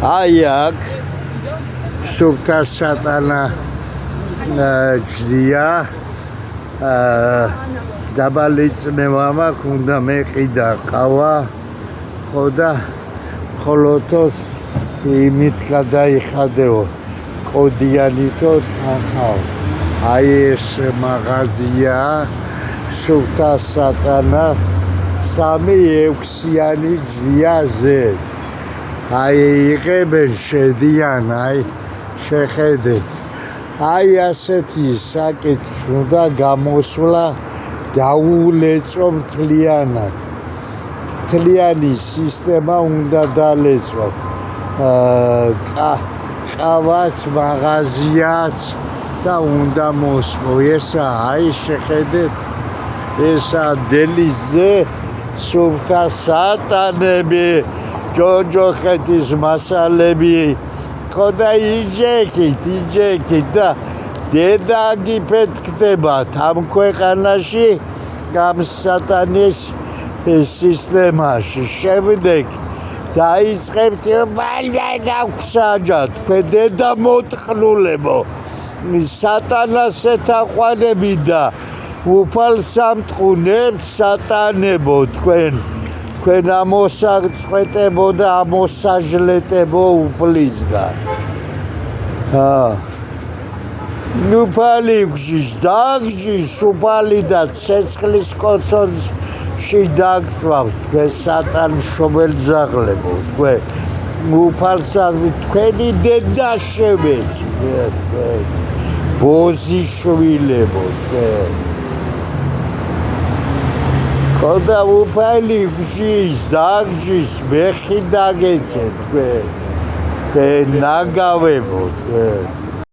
აი აქ სუფთა სატანა ჯდია დაბალი წნევა მაქვს, უნდა მეყიდა ყავა, ხო და ხოლოთოს იმით გადაიხადეო კოდიანითო თანხაო. აი ეს მაღაზია სუფთა სატანა 3-6-იანი ჯდიაზე. აი იღებენ, შედიან, აი შეხედეთ. აი ასეთი საკითხი უნდა გამოსვლა, დაულეწო მთლიანად. მთლიანი სისტემა უნდა დალეწო. ყავაც, მაღაზიაც და უნდა მოსვო. ესა აი შეხედეთ, ესა დელიზე სუფთა სატანები, ჯოჯოხეთის მასალები, ხო და იჯექით და დედა გიფეთქდებათ ამ ქვეყანაში, ამ სატანის სისტემაში. შემდეგ დაიწყებთ დაგვსაჯათ, თქვენ დედა მოტყნულებო, სატანას ეთაყვანები და უფალს ამტყუნებთ სატანებო, თქვენ ამოსაწყვეტებო და ამოსაჟლეტებო უფლისგან. უფალი გжის, დაგжის, უფალი და ცეცხლის კოცონში დაგწვავს, თქვენ სატანშობელ ძაღლებო, თქვენ უფალსაც თქვენი დედა შემეცნიეთ, თქვენ ბოზიშვილებო, თქვენ. ხო და უფალი გжის, დაგжის, მეხი დაგეცეთ, თქვენ ნაგავებო, თქვენ.